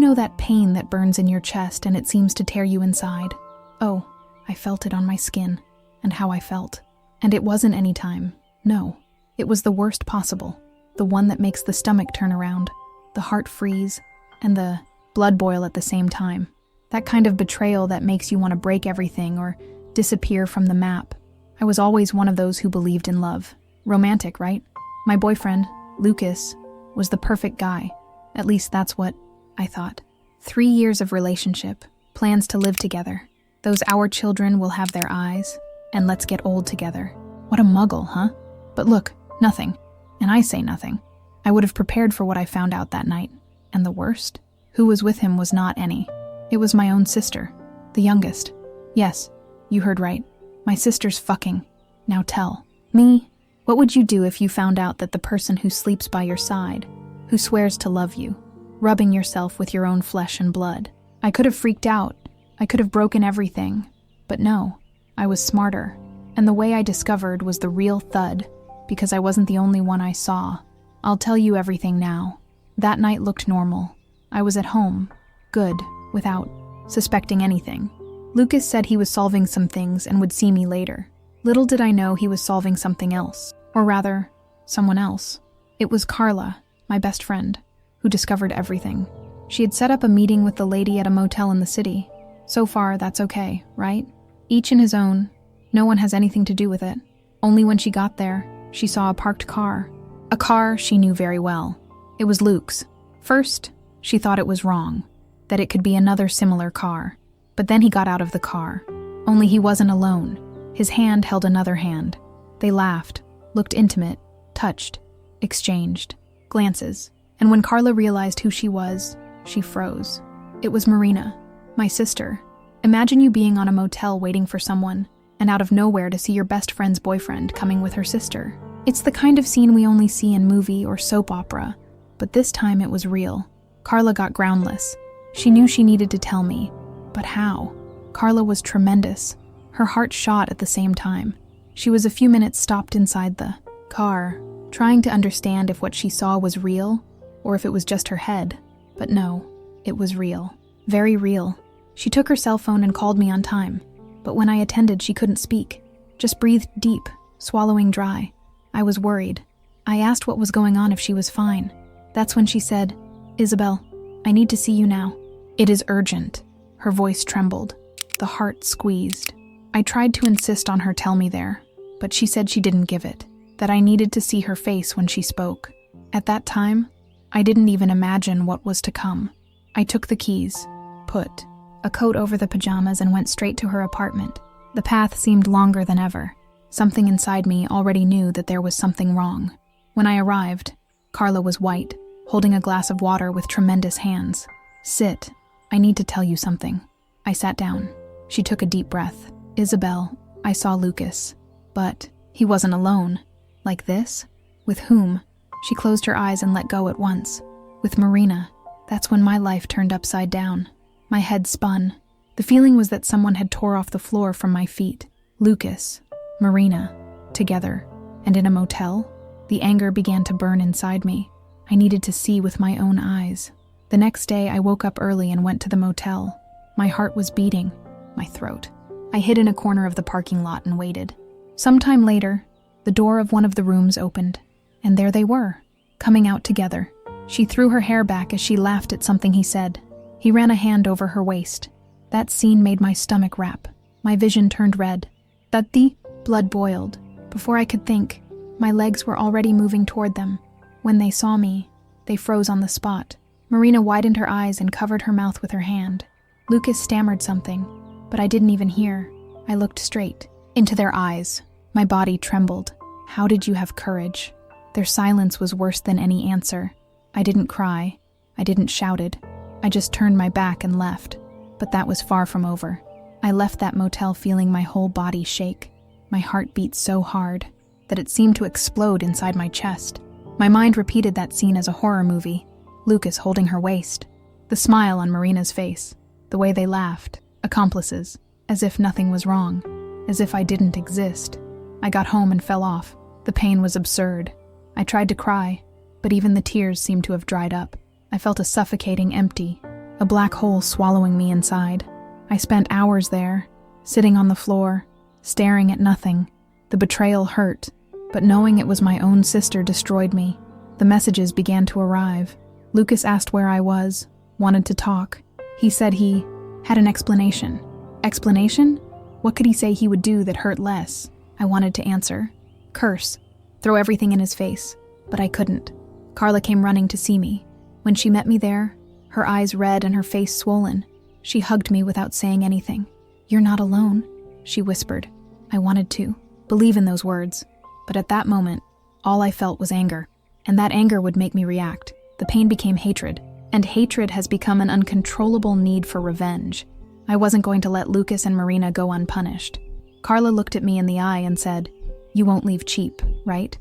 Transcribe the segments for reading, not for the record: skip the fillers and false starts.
know that pain that burns in your chest and it seems to tear you inside? Oh, I felt it on my skin, and how I felt. And it wasn't any time. No, it was the worst possible. The one that makes the stomach turn around, the heart freeze, and the blood boil at the same time. That kind of betrayal that makes you want to break everything or disappear from the map. I was always one of those who believed in love. Romantic, right? My boyfriend, Lucas, was the perfect guy. At least that's what I thought. 3 years of relationship, plans to live together. Those our children will have their eyes, and let's get old together. What a muggle, huh? But look, nothing. And I say nothing. I would have prepared for what I found out that night. And the worst? Who was with him was not any. It was my own sister, the youngest. Yes, you heard right. My sister's fucking. Now tell me, what would you do if you found out that the person who sleeps by your side, who swears to love you, rubbing yourself with your own flesh and blood? I could have freaked out. I could have broken everything. But no, I was smarter. And the way I discovered was the real thud, because I wasn't the only one I saw. I'll tell you everything now. That night looked normal. I was at home, good, without suspecting anything. Lucas said he was solving some things and would see me later. Little did I know he was solving something else, or rather, someone else. It was Carla, my best friend, who discovered everything. She had set up a meeting with the lady at a motel in the city. So far, that's okay, right? Each in his own. No one has anything to do with it. Only when she got there, she saw a parked car. A car she knew very well. It was Luke's. First, she thought it was wrong, that it could be another similar car. But then he got out of the car. Only he wasn't alone. His hand held another hand. They laughed, looked intimate, touched, exchanged glances. And when Carla realized who she was, she froze. It was Marina, my sister. Imagine you being on a motel waiting for someone, and out of nowhere to see your best friend's boyfriend coming with her sister. It's the kind of scene we only see in movie or soap opera, but this time it was real. Carla got groundless. She knew she needed to tell me, but how? Carla was tremendous. Her heart shot at the same time. She was a few minutes stopped inside the car, trying to understand if what she saw was real, or if it was just her head. But no, it was real. Very real. She took her cell phone and called me on time, but when I attended she couldn't speak, just breathed deep, swallowing dry. I was worried. I asked what was going on if she was fine. That's when she said, "Isabel, I need to see you now." "It is urgent." Her voice trembled. The heart squeezed. I tried to insist on her tell me there, but she said she didn't give it, that I needed to see her face when she spoke. At that time, I didn't even imagine what was to come. I took the keys, put a coat over the pajamas, and went straight to her apartment. The path seemed longer than ever. Something inside me already knew that there was something wrong. When I arrived, Carla was white, holding a glass of water with tremendous hands. "Sit. I need to tell you something." I sat down. She took a deep breath. "Isabel, I saw Lucas. But he wasn't alone. Like this? With whom?" She closed her eyes and let go at once. "With Marina." That's when my life turned upside down. My head spun. The feeling was that someone had tore off the floor from my feet. Lucas, Marina, together, and in a motel? The anger began to burn inside me. I needed to see with my own eyes. The next day, I woke up early and went to the motel. My heart was beating, my throat. I hid in a corner of the parking lot and waited. Sometime later, the door of one of the rooms opened, and there they were, coming out together. She threw her hair back as she laughed at something he said. He ran a hand over her waist. That scene made my stomach wrap. My vision turned red. The blood boiled. Before I could think, my legs were already moving toward them. When they saw me, they froze on the spot. Marina widened her eyes and covered her mouth with her hand. Lucas stammered something, but I didn't even hear. I looked straight into their eyes. My body trembled. How did you have courage? Their silence was worse than any answer. I didn't cry. I didn't shouted. I just turned my back and left. But that was far from over. I left that motel feeling my whole body shake. My heart beat so hard that it seemed to explode inside my chest. My mind repeated that scene as a horror movie. Lucas holding her waist. The smile on Marina's face. The way they laughed. Accomplices. As if nothing was wrong. As if I didn't exist. I got home and fell off. The pain was absurd. I tried to cry, but even the tears seemed to have dried up. I felt a suffocating empty, a black hole swallowing me inside. I spent hours there, sitting on the floor, staring at nothing. The betrayal hurt, but knowing it was my own sister destroyed me. The messages began to arrive. Lucas asked where I was, wanted to talk. He said he had an explanation. Explanation? What could he say he would do that hurt less? I wanted to answer. Curse. Throw everything in his face. But I couldn't. Carla came running to see me. When she met me there, her eyes red and her face swollen, she hugged me without saying anything. "You're not alone," she whispered. I wanted to believe in those words, but at that moment, all I felt was anger. And that anger would make me react. The pain became hatred, and hatred has become an uncontrollable need for revenge. I wasn't going to let Lucas and Marina go unpunished. Carla looked at me in the eye and said, "You won't leave cheap, right?"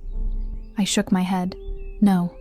I shook my head. No.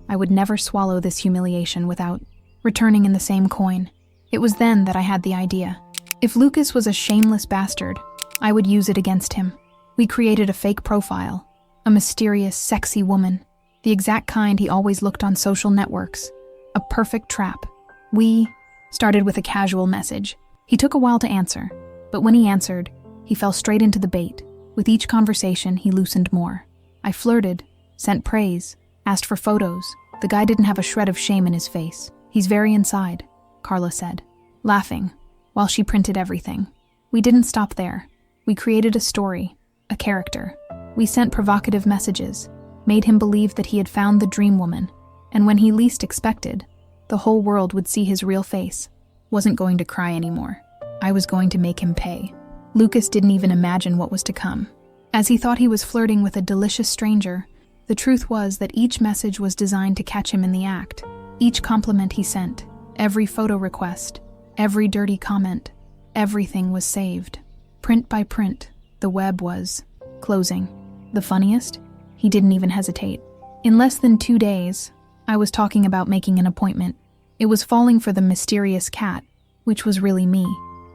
I would never swallow this humiliation without returning in the same coin. It was then that I had the idea. If Lucas was a shameless bastard, I would use it against him. We created a fake profile, a mysterious, sexy woman, the exact kind he always looked on social networks. A perfect trap. We started with a casual message. He took a while to answer, but when he answered, he fell straight into the bait. With each conversation, he loosened more. I flirted, sent praise, asked for photos. The guy didn't have a shred of shame in his face. "He's very inside," Carla said, laughing, while she printed everything. We didn't stop there. We created a story, a character. We sent provocative messages, made him believe that he had found the dream woman, and when he least expected, the whole world would see his real face. Wasn't going to cry anymore. I was going to make him pay. Lucas didn't even imagine what was to come. As he thought he was flirting with a delicious stranger, the truth was that each message was designed to catch him in the act. Each compliment he sent, every photo request, every dirty comment, everything was saved. Print by print, the web was closing. The funniest? He didn't even hesitate. In less than 2 days, I was talking about making an appointment. It was falling for the mysterious cat, which was really me.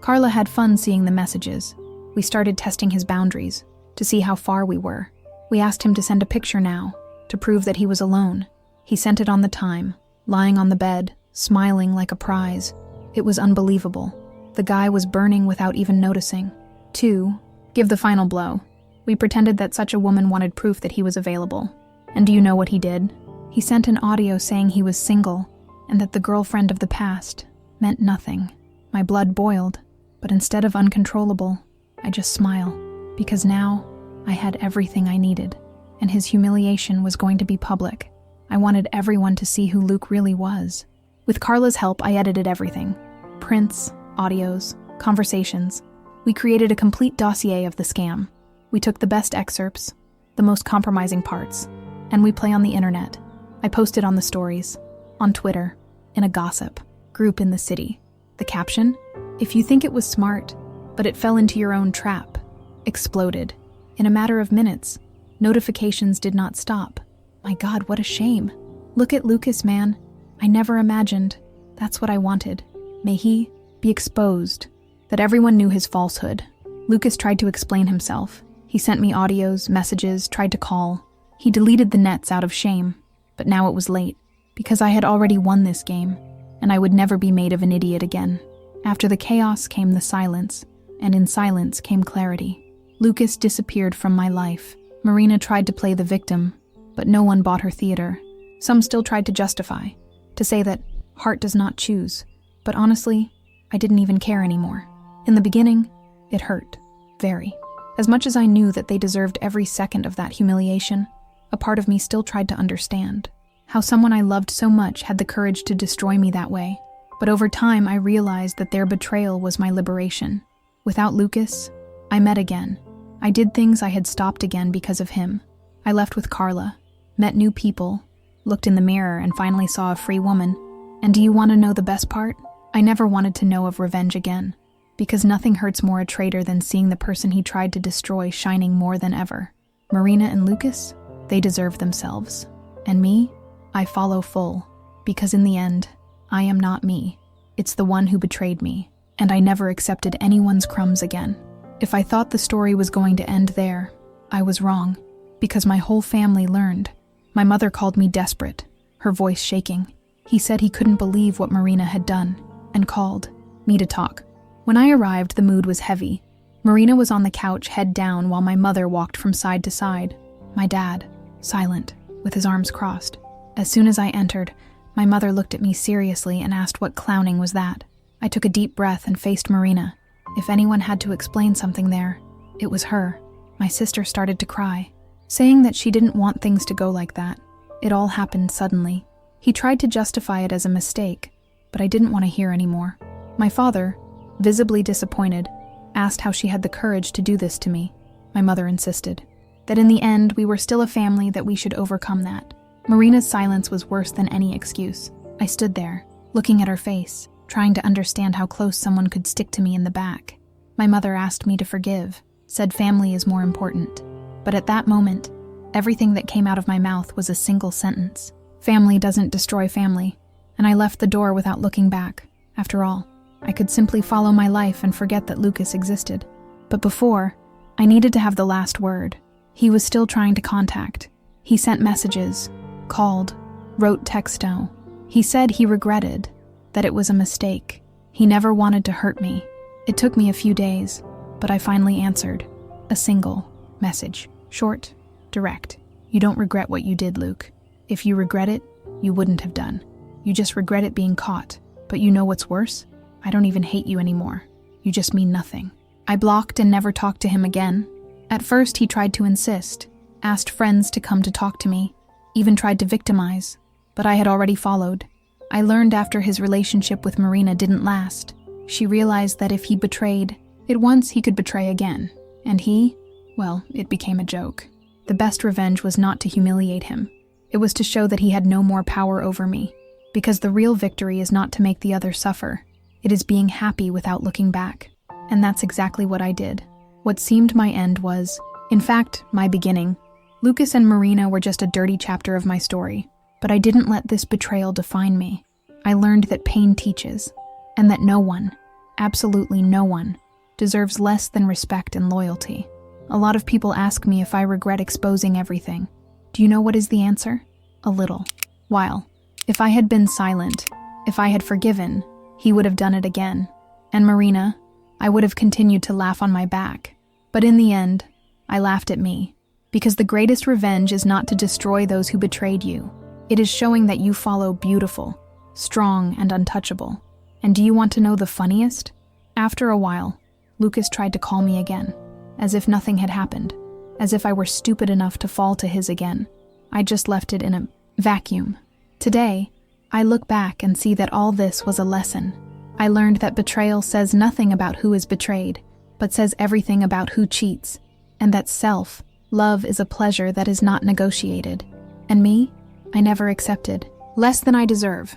Carla had fun seeing the messages. We started testing his boundaries, to see how far we were. We asked him to send a picture now, to prove that he was alone. He sent it on the time, lying on the bed, smiling like a prize. It was unbelievable. The guy was burning without even noticing. 2. Give the final blow. We pretended that such a woman wanted proof that he was available. And do you know what he did? He sent an audio saying he was single, and that the girlfriend of the past meant nothing. My blood boiled, but instead of uncontrollable, I just smiled, because now I had everything I needed, and his humiliation was going to be public. I wanted everyone to see who Luke really was. With Carla's help, I edited everything. Prints, audios, conversations. We created a complete dossier of the scam. We took the best excerpts, the most compromising parts, and we play on the internet. I posted on the stories, on Twitter, in a gossip group in the city. The caption, "If you think it was smart, but it fell into your own trap," exploded. In a matter of minutes, notifications did not stop. My God, what a shame. Look at Lucas, man. I never imagined. That's what I wanted. May he be exposed. That everyone knew his falsehood. Lucas tried to explain himself. He sent me audios, messages, tried to call. He deleted the nets out of shame. But now it was late, because I had already won this game, and I would never be made of an idiot again. After the chaos came the silence, and in silence came clarity. Lucas disappeared from my life. Marina tried to play the victim, but no one bought her theater. Some still tried to justify, to say that heart does not choose. But honestly, I didn't even care anymore. In the beginning, it hurt. Very. As much as I knew that they deserved every second of that humiliation, a part of me still tried to understand how someone I loved so much had the courage to destroy me that way. But over time, I realized that their betrayal was my liberation. Without Lucas, I met again. I did things I had stopped again because of him. I left with Carla, met new people, looked in the mirror and finally saw a free woman. And do you want to know the best part? I never wanted to know of revenge again, because nothing hurts more a traitor than seeing the person he tried to destroy shining more than ever. Marina and Lucas, they deserve themselves. And me, I follow full, because in the end, I am not me. It's the one who betrayed me, and I never accepted anyone's crumbs again. If I thought the story was going to end there, I was wrong, because my whole family learned. My mother called me desperate, her voice shaking. He said he couldn't believe what Marina had done and called me to talk. When I arrived, the mood was heavy. Marina was on the couch, head down, while my mother walked from side to side. My dad, silent, with his arms crossed. As soon as I entered, my mother looked at me seriously and asked what clowning was that. I took a deep breath and faced Marina. If anyone had to explain something there, it was her. My sister started to cry, saying that she didn't want things to go like that. It all happened suddenly. He tried to justify it as a mistake, but I didn't want to hear anymore. My father, visibly disappointed, asked how she had the courage to do this to me. My mother insisted that in the end we were still a family, that we should overcome that. Marina's silence was worse than any excuse. I stood there, looking at her face, trying to understand how close someone could stick to me in the back. My mother asked me to forgive, said family is more important. But at that moment, everything that came out of my mouth was a single sentence. Family doesn't destroy family. And I left the door without looking back. After all, I could simply follow my life and forget that Lucas existed. But before, I needed to have the last word. He was still trying to contact. He sent messages, called, wrote texto. He said he regretted, that it was a mistake. He never wanted to hurt me. It took me a few days, but I finally answered. A single message. Short, direct. You don't regret what you did, Luke. If you regret it, you wouldn't have done. You just regret it being caught. But you know what's worse? I don't even hate you anymore. You just mean nothing. I blocked and never talked to him again. At first, he tried to insist, asked friends to come to talk to me, even tried to victimize, but I had already followed. I learned after his relationship with Marina didn't last. She realized that if he betrayed it once, he could betray again. And it became a joke. The best revenge was not to humiliate him. It was to show that he had no more power over me. Because the real victory is not to make the other suffer. It is being happy without looking back. And that's exactly what I did. What seemed my end was, in fact, my beginning. Lucas and Marina were just a dirty chapter of my story. But I didn't let this betrayal define me. I learned that pain teaches, and that no one, absolutely no one, deserves less than respect and loyalty. A lot of people ask me if I regret exposing everything. Do you know what is the answer? A little. While, if I had been silent, if I had forgiven, he would have done it again. And Marina, I would have continued to laugh on my back. But in the end, I laughed at me. Because the greatest revenge is not to destroy those who betrayed you. It is showing that you follow beautiful, strong, and untouchable. And do you want to know the funniest? After a while, Lucas tried to call me again, as if nothing had happened, as if I were stupid enough to fall to his again. I just left it in a vacuum. Today, I look back and see that all this was a lesson. I learned that betrayal says nothing about who is betrayed, but says everything about who cheats, and that self-love is a pleasure that is not negotiated. And me, I never accepted. Less than I deserve.